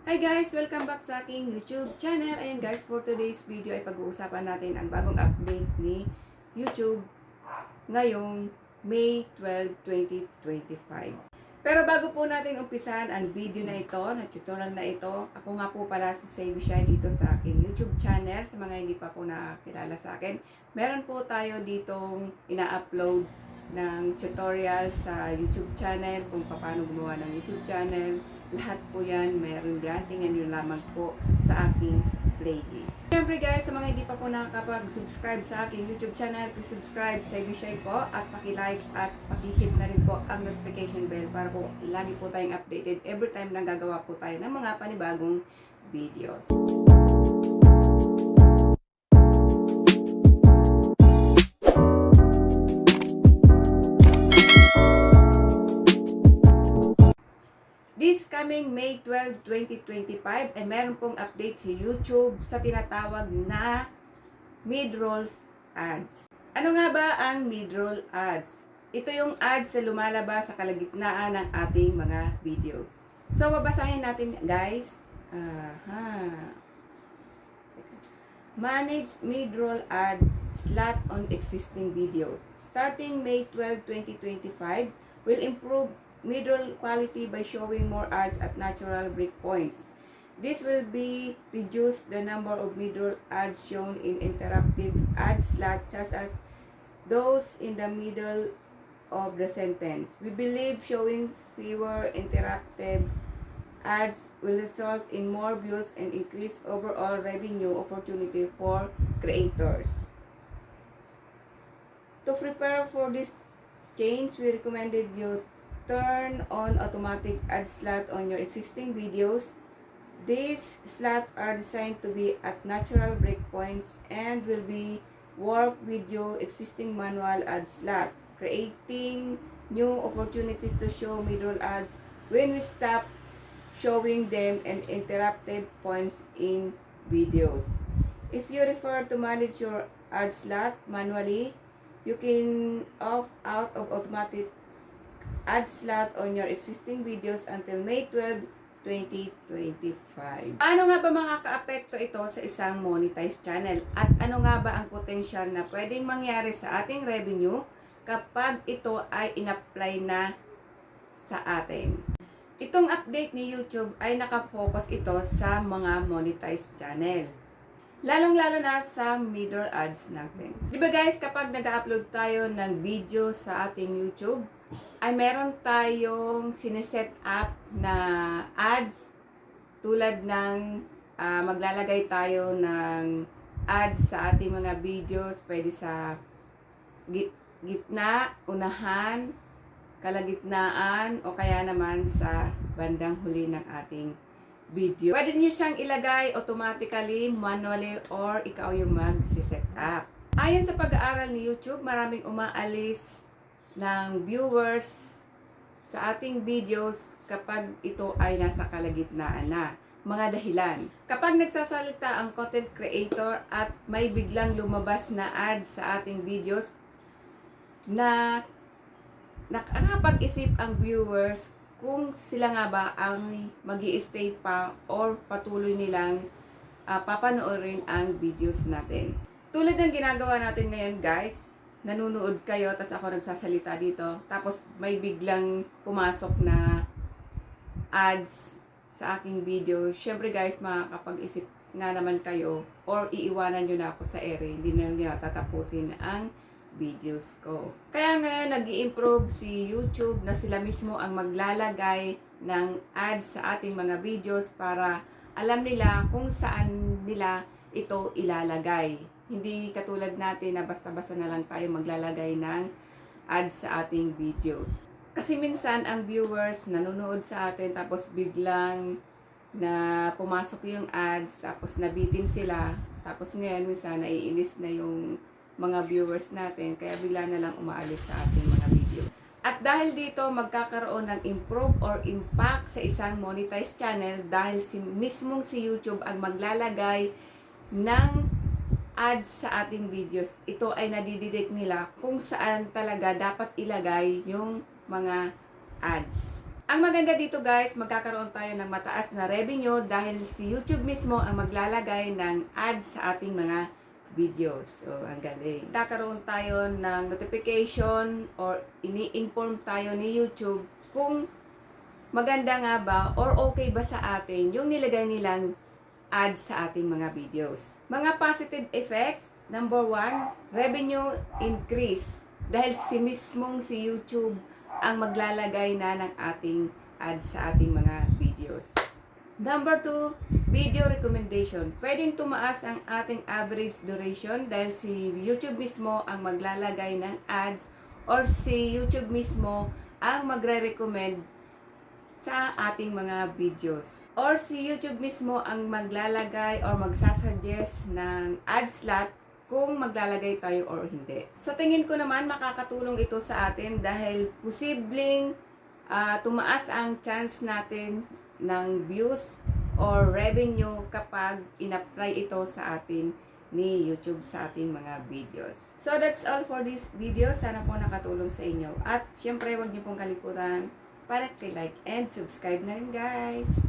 Hi guys! Welcome back sa aking YouTube channel. Ayan guys, for today's video ay pag-uusapan natin ang bagong update ni YouTube ngayong May 12, 2025. Pero bago po natin umpisahan ang video na ito, na tutorial na ito, ako nga po pala si Savvy Shy dito sa aking YouTube channel. Sa mga hindi pa po nakakilala sa akin, meron po tayo ditong ina-upload ng tutorial sa YouTube channel kung paano gumawa ng YouTube channel. Lahat po yan, meron yan. Tingnan nyo lamang po sa aking playlist. Siyempre guys, sa mga hindi pa po nakakapag-subscribe sa aking YouTube channel, please subscribe sa Savvy po at paki-like at paki-hit na rin po ang notification bell para po lagi po tayong updated every time na gagawa po tayo ng mga panibagong videos. This coming May 12, 2025 ay meron pong update si YouTube sa tinatawag na mid-rolls ads. Ano nga ba ang mid-roll ads? Ito yung ads na lumalabas sa kalagitnaan ng ating mga videos. So, babasahin natin guys. Manage mid-roll ad slot on existing videos. Starting May 12, 2025, will improve mid-roll quality by showing more ads at natural breakpoints. This will be reduce the number of mid-roll ads shown in interactive ad slots such as those in the middle of the sentence. We believe showing fewer interactive ads will result in more views and increase overall revenue opportunity for creators. To prepare for this change, we recommended you turn on automatic ad slot on your existing videos. These slots are designed to be at natural breakpoints and will be work with your existing manual ad slot, creating new opportunities to show mid-roll ads when we stop showing them and interactive points in videos. If you prefer to manage your ad slot manually, you can opt out of automatic ad slot on your existing videos until May 12, 2025. Ano nga ba makaka-apekto ito sa isang monetized channel? At ano nga ba ang potential na pwedeng mangyari sa ating revenue kapag ito ay in-apply na sa atin? Itong update ni YouTube ay nakafocus ito sa mga monetized channel. Lalong-lalo na sa mid-roll ads natin. Di ba guys, kapag nag-upload tayo ng video sa ating YouTube, ay meron tayong sineset up na ads tulad ng maglalagay tayo ng ads sa ating mga videos, pwede sa gitna, unahan, kalagitnaan, o kaya naman sa bandang huli ng ating video. Pwede nyo siyang ilagay automatically, manually, or ikaw yung mag-set up. Ayon sa pag-aaral ni YouTube, maraming umaalis ng viewers sa ating videos kapag ito ay nasa kalagitnaan na. Mga dahilan. Kapag nagsasalita ang content creator at may biglang lumabas na ads sa ating videos na nakakapag-isip ang viewers kung sila nga ba ang magi-stay pa or patuloy nilang papanoorin ang videos natin. Tulad ng ginagawa natin ngayon guys, nanonood kayo, tapos ako nagsasalita dito, tapos may biglang pumasok na ads sa aking video. Syempre guys, makakapag-isip nga naman kayo or iiwanan nyo na ako sa ere, hindi na nyo natatapusin ang videos ko. Kaya ngayon, nag-i-improve si YouTube na sila mismo ang maglalagay ng ads sa ating mga videos para alam nila kung saan nila ito ilalagay. Hindi katulad natin na basta-basta na lang tayo maglalagay ng ads sa ating videos. Kasi minsan ang viewers nanonood sa atin tapos biglang na pumasok yung ads tapos nabitin sila. Tapos ngayon minsan naiinis na yung mga viewers natin kaya bigla na lang umaalis sa ating mga video. At dahil dito magkakaroon ng improve or impact sa isang monetized channel dahil mismong si YouTube ang maglalagay ng ads sa ating videos. Ito ay nadidetect nila kung saan talaga dapat ilagay yung mga ads. Ang maganda dito guys, magkakaroon tayo ng mataas na revenue dahil si YouTube mismo ang maglalagay ng ads sa ating mga videos. So, ang galing. Magkakaroon tayo ng notification or ini-inform tayo ni YouTube kung maganda nga ba or okay ba sa atin yung nilagay nilang ads sa ating mga videos. Mga positive effects, number 1, revenue increase. Dahil si YouTube ang maglalagay na ng ating ads sa ating mga videos. Number 2, video recommendation. Pwedeng tumaas ang ating average duration dahil si YouTube mismo ang maglalagay ng ads or si YouTube mismo ang magre-recommend sa ating mga videos. Or si YouTube mismo ang maglalagay or magsasuggest ng ad slot kung maglalagay tayo or hindi. Sa tingin ko naman, makakatulong ito sa atin dahil posibleng tumaas ang chance natin ng views or revenue kapag in-apply ito sa atin ni YouTube sa ating mga videos. So that's all for this video. Sana po nakatulong sa inyo. At syempre, huwag niyo pong kalimutan para kay like and subscribe na rin guys.